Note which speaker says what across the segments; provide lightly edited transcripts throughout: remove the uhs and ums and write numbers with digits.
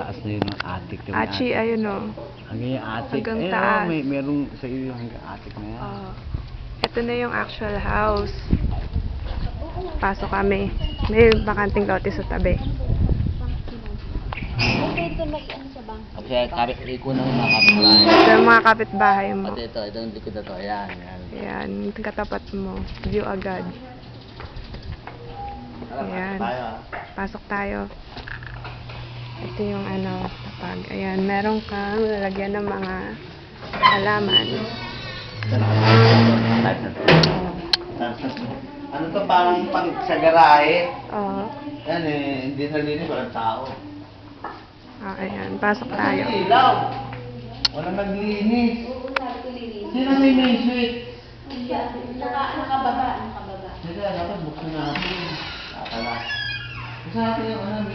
Speaker 1: taas na yun ng attic.
Speaker 2: Achi, ayun o.
Speaker 1: Hanggang yung attic.
Speaker 2: Hanggang
Speaker 1: Ayun,
Speaker 2: taas.
Speaker 1: merong sa iyo hanggang attic na yan.
Speaker 2: Ito na yung actual house. Pasok kami. May bakanting lote sa tabi.
Speaker 1: Kasi iko na yung mga kapitbahay.
Speaker 2: Ito yung mga kapitbahay mo.
Speaker 1: Pati ito yung likod na to. Ayan, ayan.
Speaker 2: Ayan, katapat mo. View agad. Ayan. Pasok tayo. Ito yung ano, tapag. Ayan, meron kang lalagyan ng mga halaman.
Speaker 1: Ano to, parang pang sa garahe.
Speaker 2: Oo.
Speaker 1: Yan eh, hindi nalinis, walang tao.
Speaker 2: Ayan, pasok tayo.
Speaker 1: Ilaw! Walang naglinis. Sino may main switch?
Speaker 3: Nakababa.
Speaker 1: Sige, dapat buksan natin. Akala. Buksan natin yung ano,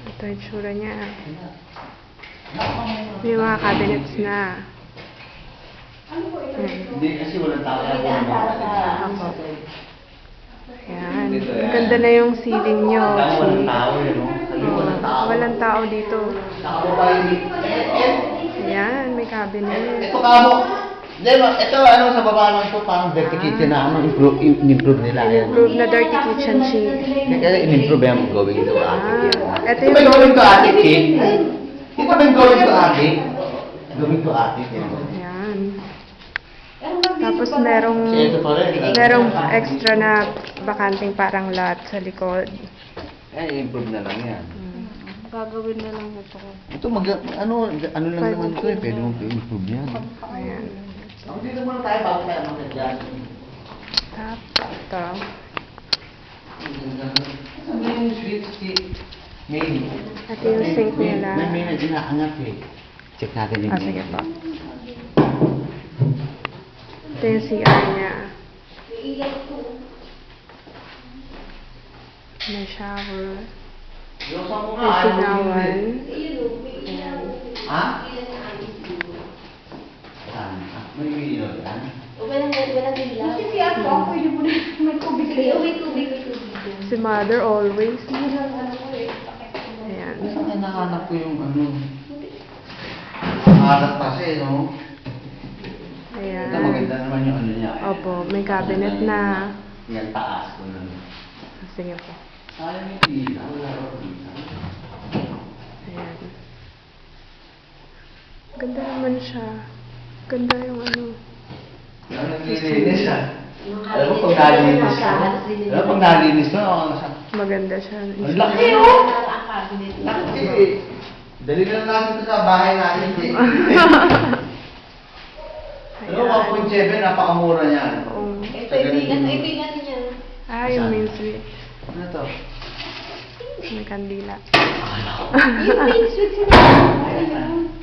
Speaker 2: Ito yung tsura niya. May mga cabinets na.
Speaker 1: Hindi kasi walang tao.
Speaker 2: Ayan. Ang ganda na yung ceiling nyo.
Speaker 1: Walang tao yun, no? Walang tao.
Speaker 2: Walang tao dito.
Speaker 1: Nakababa yung...
Speaker 2: Ayan, may cabinet.
Speaker 1: Ito kamo. Hindi ba, ito ano sa baba naman ito, parang dirty kitchen na ano, in-improve nila. Ayan.
Speaker 2: Improve na dirty kitchen siya.
Speaker 1: Kaya in-improve yan going to attic.
Speaker 2: Ito
Speaker 1: Ito ba yung going to attic, Kate? Ito ba yung going to attic? Going to attic, yan.
Speaker 2: Ayan. Tapos merong
Speaker 1: Ito pa rin.
Speaker 2: merong extra na bakanting parang lot sa likod.
Speaker 1: Eh, improve na lang yan.
Speaker 3: Gagawin na lang ito.
Speaker 1: Ito ano lang naman ito eh, pwede mong improve yan.
Speaker 2: Ayan.
Speaker 1: Ako dito muna tayo bago tayo magkadyan.
Speaker 2: Tapos ito.
Speaker 1: Sabi yung switch si main.
Speaker 2: Ito yung sink nila.
Speaker 1: May main na dinaangat eh. Check natin yung main.
Speaker 2: Sige po. Ito yung CR niya. May shower. May sigawan. Ayan.
Speaker 1: Ha? May ilaw yan?
Speaker 3: Walang ilaw. Kasi si Ato, pwede mo na may tubig. May tubig.
Speaker 2: Si mother always. Ayan.
Speaker 1: Saan nahanap ko yung ano? Nakahanap kasi, no?
Speaker 2: Ayan.
Speaker 1: Ito maganda naman yung ano niya.
Speaker 2: Opo, may cabinet na.
Speaker 1: Yan taas ko na.
Speaker 2: Sige po.
Speaker 1: Sayang yung ilaw. Wala ko ilaw.
Speaker 2: Ayan. Ganda naman siya. Ganda yung ano.
Speaker 1: Ano naglilinis ah? Alam mo pag nalinis ko? Alam mo pag nalinis ko?
Speaker 2: Maganda siya.
Speaker 1: Ang laki oh! Laki eh! Dali na lang natin ito sa bahay natin eh. Alam mo, 1.7, napakamura niyan.
Speaker 2: Oo.
Speaker 3: Ito yung ano niya.
Speaker 2: Ah, yung main switch.
Speaker 1: Ano to?
Speaker 2: May kandila.
Speaker 3: Yung main switch niya.